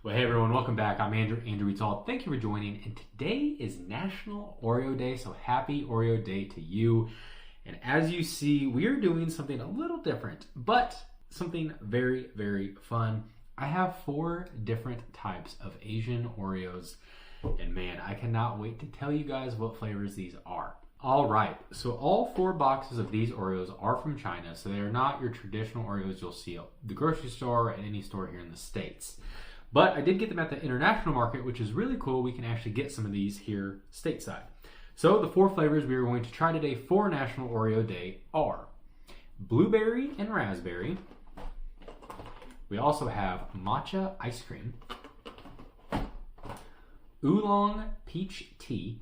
Well, hey everyone, welcome back. I'm AndrewEatsAll. Thank you for joining. And today is National Oreo Day, so happy Oreo Day to you. And as you see, we are doing something a little different, but something very, very fun. I have 4 different types of Asian Oreos, and man, I cannot wait to tell you guys what flavors these are. All right, so all 4 boxes of these Oreos are from China, so they are not your traditional Oreos you'll see at the grocery store or at any store here in the States. But I did get them at the international market, which is really cool. We can actually get some of these here stateside. So the 4 flavors we are going to try today for National Oreo Day are blueberry and raspberry. We also have Matcha Ice Cream, Oolong Peach Tea,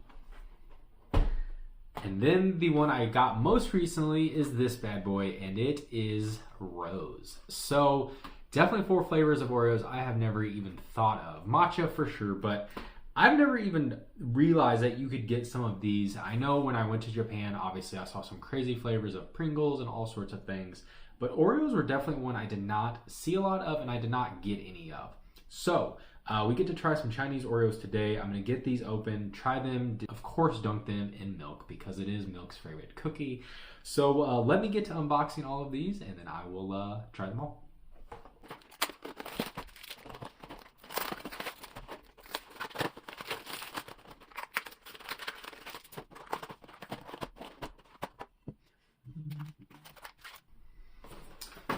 and then the one I got most recently is this bad boy, and it is Rose. So definitely 4 flavors of Oreos I have never even thought of. Matcha for sure, but I've never even realized that you could get some of these. I know when I went to Japan, obviously I saw some crazy flavors of Pringles and all sorts of things, but Oreos were definitely one I did not see a lot of and I did not get any of. So we get to try some Chinese Oreos today. I'm going to get these open, try them, of course dunk them in milk because it is milk's favorite cookie. So let me get to unboxing all of these and then I will try them all.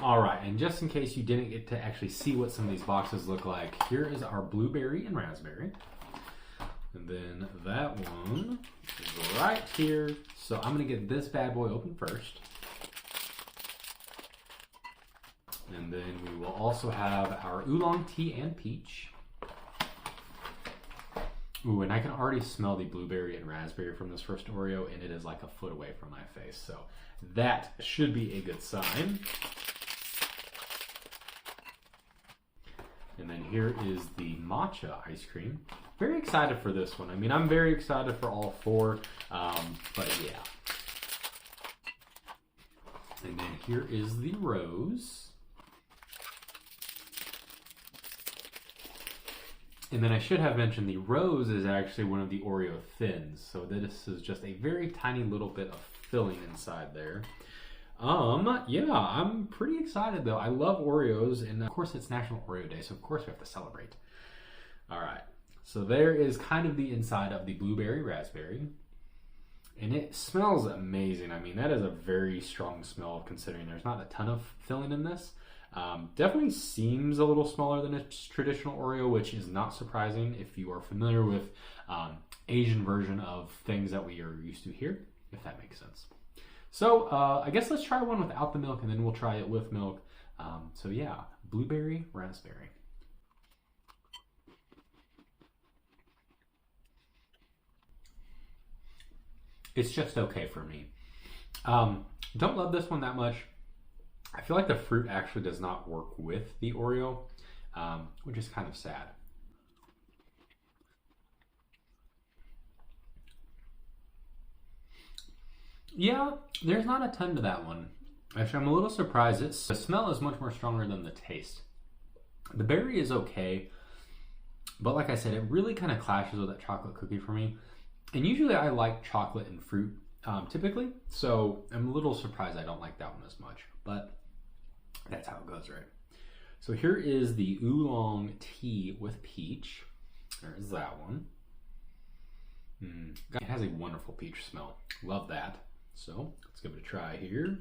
All right, and just in case you didn't get to actually see what some of these boxes look like, here is our blueberry and raspberry. And then that one is right here. So I'm gonna get this bad boy open first. And then we will also have our oolong tea and peach. Ooh, and I can already smell the blueberry and raspberry from this first Oreo, and it is like a foot away from my face. So that should be a good sign. And then here is the matcha ice cream. Very excited for this one. I mean, I'm very excited for all 4, but yeah. And then here is the rose. And then I should have mentioned the rose is actually one of the Oreo thins. So this is just a very tiny little bit of filling inside there. Yeah, I'm pretty excited though. I love Oreos, and of course it's National Oreo Day, so of course we have to celebrate. All right, so there is kind of the inside of the blueberry raspberry, and it smells amazing. I mean, that is a very strong smell considering there's not a ton of filling in this. Definitely seems a little smaller than a traditional Oreo, which is not surprising if you are familiar with Asian version of things that we are used to here, if that makes sense. So I guess let's try one without the milk and then we'll try it with milk. So yeah, blueberry, raspberry. It's just okay for me. Don't love this one that much. I feel like the fruit actually does not work with the Oreo, which is kind of sad. Yeah, there's not a ton to that one. Actually, I'm a little surprised. The smell is much more stronger than the taste. The berry is okay, but like I said, it really kind of clashes with that chocolate cookie for me. And usually I like chocolate and fruit typically, so I'm a little surprised I don't like that one as much, but that's how it goes, right? So here is the oolong tea with peach. There's that one. It has a wonderful peach smell. Love that. So let's give it a try here.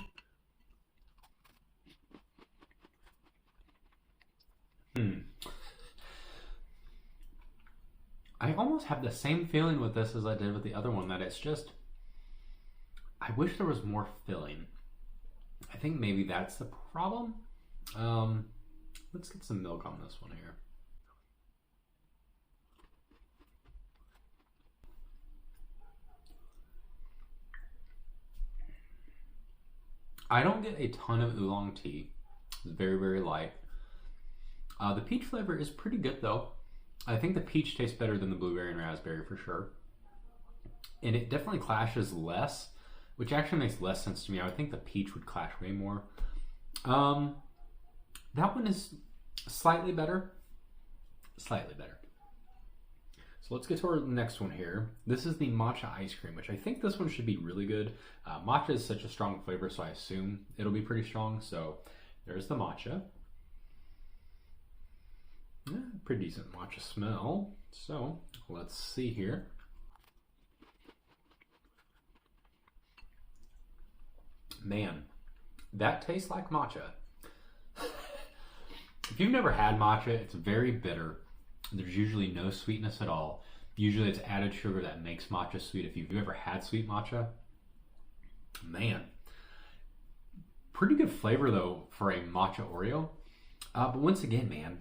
I almost have the same feeling with this as I did with the other one, that it's just, I wish there was more filling. I think maybe that's the problem. Let's get some milk on this one here. I don't get a ton of oolong tea. It's very, very light. The peach flavor is pretty good though. I think the peach tastes better than the blueberry and raspberry for sure. And it definitely clashes less, which actually makes less sense to me. I would think the peach would clash way more. That one is slightly better. slightly better. So let's get to our next one here. This is the Matcha Ice Cream, which I think this one should be really good. Matcha is such a strong flavor, so I assume it'll be pretty strong. So there's the matcha. Yeah, pretty decent matcha smell. So let's see here. Man, that tastes like matcha. If you've never had matcha, it's very bitter. There's usually no sweetness at all. Usually it's added sugar that makes matcha sweet. If you've ever had sweet matcha, man, pretty good flavor though for a matcha Oreo. But once again, man,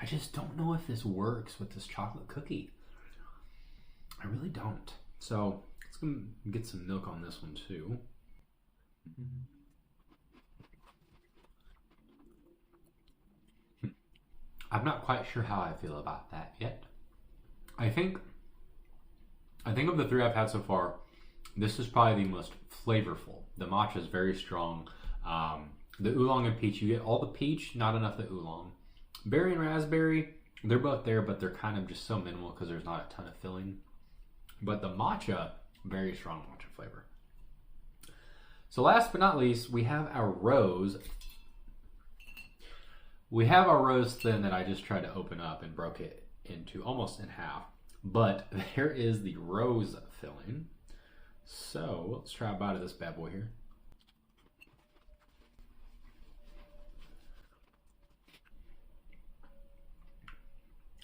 I just don't know if this works with this chocolate cookie. I really don't. So let's go get some milk on this one too. I'm not quite sure how I feel about that yet. I think of the three I've had so far, this is probably the most flavorful. The matcha is very strong. The oolong and peach, you get all the peach, not enough the oolong. Berry and raspberry, they're both there, but they're kind of just so minimal because there's not a ton of filling. But the matcha, very strong matcha flavor. So last but not least, we have our rose. We have our rose thin that I just tried to open up and broke it into almost in half. But there is the rose filling. So let's try a bite of this bad boy here.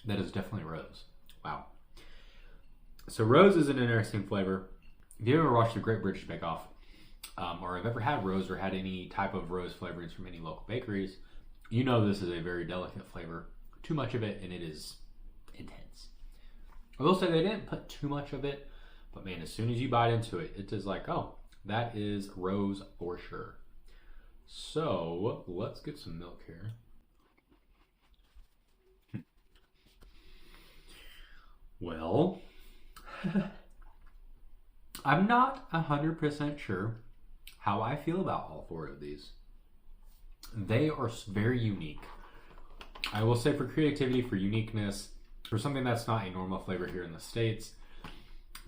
That is definitely rose. Wow. So rose is an interesting flavor. If you ever watched the Great British Bake Off, or have ever had rose or had any type of rose flavorings from any local bakeries, you know this is a very delicate flavor. Too much of it and it is intense. I will say they didn't put too much of it, but man, as soon as you bite into it, it is like, oh, that is rose for sure. So let's get some milk here. Well, I'm not 100% sure how I feel about all four of these. They are very unique. I will say for creativity, for uniqueness, for something that's not a normal flavor here in the States,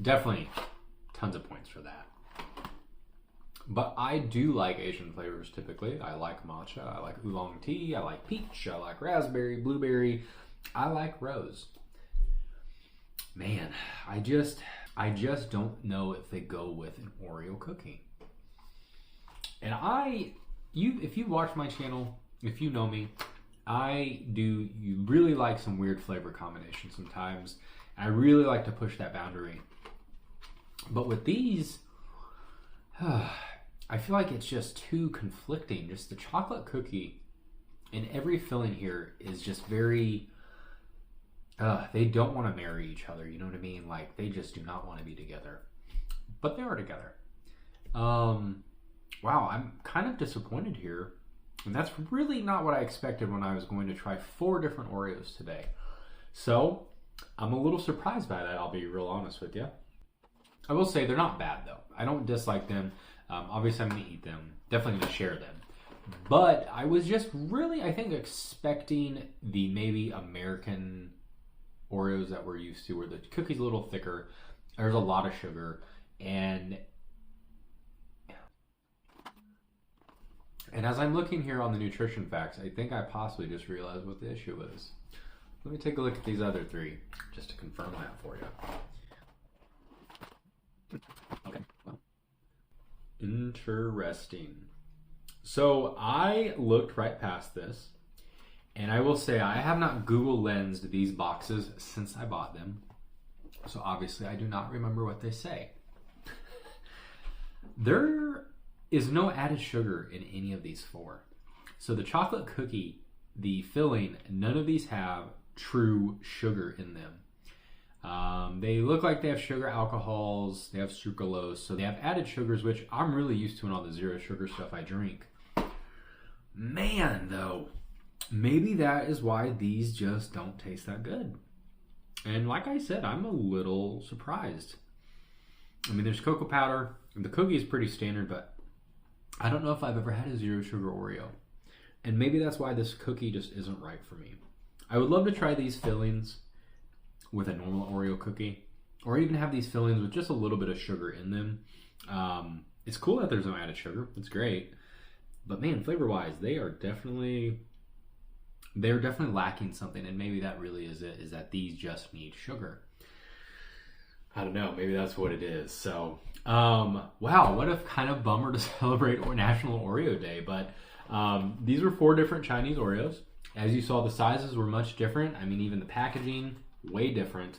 definitely tons of points for that. But I do like Asian flavors typically. I like matcha, I like oolong tea, I like peach, I like raspberry, blueberry, I like rose. Man, I just don't know if they go with an Oreo cookie. And if you watch my channel, if you know me, you really like some weird flavor combinations sometimes. I really like to push that boundary. But with these, I feel like it's just too conflicting. Just the chocolate cookie and every filling here is just very, they don't want to marry each other. You know what I mean? Like they just do not want to be together, but they are together. Wow, I'm kind of disappointed here. And that's really not what I expected when I was going to try 4 different Oreos today. So I'm a little surprised by that, I'll be real honest with you. I will say they're not bad though. I don't dislike them. Obviously I'm going to eat them. Definitely going to share them. But I was just really, I think, expecting the maybe American Oreos that we're used to, where the cookie's a little thicker. There's a lot of sugar. And as I'm looking here on the nutrition facts, I think I possibly just realized what the issue is. Let me take a look at these other 3, just to confirm that for you. Okay, well. Interesting. So I looked right past this, and I will say I have not Google Lensed these boxes since I bought them. So obviously I do not remember what they say. There is no added sugar in any of these 4. So the chocolate cookie, the filling, none of these have true sugar in them. They look like they have sugar alcohols, they have sucralose, so they have added sugars, which I'm really used to in all the zero sugar stuff I drink. Man, though, maybe that is why these just don't taste that good. And like I said, I'm a little surprised. I mean, there's cocoa powder, and the cookie is pretty standard, but I don't know if I've ever had a zero sugar Oreo. And maybe that's why this cookie just isn't right for me. I would love to try these fillings with a normal Oreo cookie, or even have these fillings with just a little bit of sugar in them. It's cool that there's no added sugar. It's great. But man, flavor-wise, they're definitely lacking something, and maybe that really is it, is that these just need sugar. I don't know, maybe that's what it is. So, wow, what a kind of bummer to celebrate National Oreo Day. But these were 4 different Chinese Oreos. As you saw, the sizes were much different. I mean, even the packaging, way different.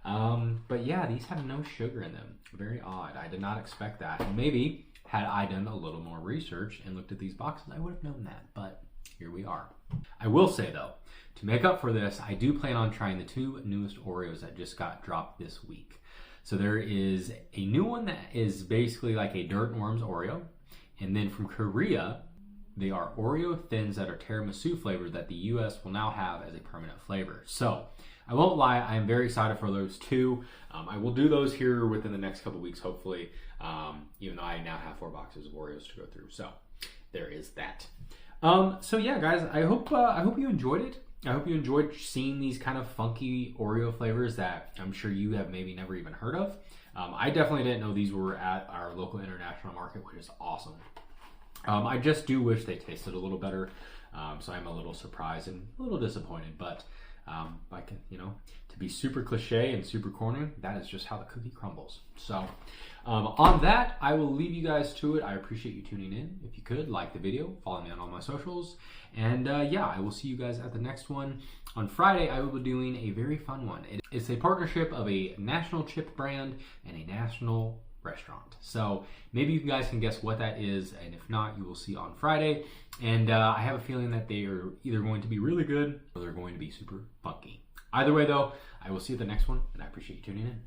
But yeah, these have no sugar in them. Very odd. I did not expect that. And maybe had I done a little more research and looked at these boxes, I would have known that. But here we are. I will say though, to make up for this, I do plan on trying the 2 newest Oreos that just got dropped this week. So there is a new one that is basically like a Dirt and Worms Oreo. And then from Korea, they are Oreo Thins that are tiramisu flavored that the US will now have as a permanent flavor. So I won't lie, I am very excited for those 2. I will do those here within the next couple weeks, hopefully, even though I now have 4 boxes of Oreos to go through. So there is that. So yeah, guys, I hope you enjoyed it. I hope you enjoyed seeing these kind of funky Oreo flavors that I'm sure you have maybe never even heard of. I definitely didn't know these were at our local international market, which is awesome. I just do wish they tasted a little better. So I'm a little surprised and a little disappointed, but like, you know, to be super cliche and super corny, that is just how the cookie crumbles. So on that, I will leave you guys to it. I appreciate you tuning in. If you could, like the video, follow me on all my socials. And yeah, I will see you guys at the next one. On Friday, I will be doing a very fun one. It's a partnership of a national chip brand and a national restaurant. So maybe you guys can guess what that is, and if not, you will see on Friday. And I have a feeling that they are either going to be really good or they're going to be super funky. Either way though, I will see you at the next one, and I appreciate you tuning in.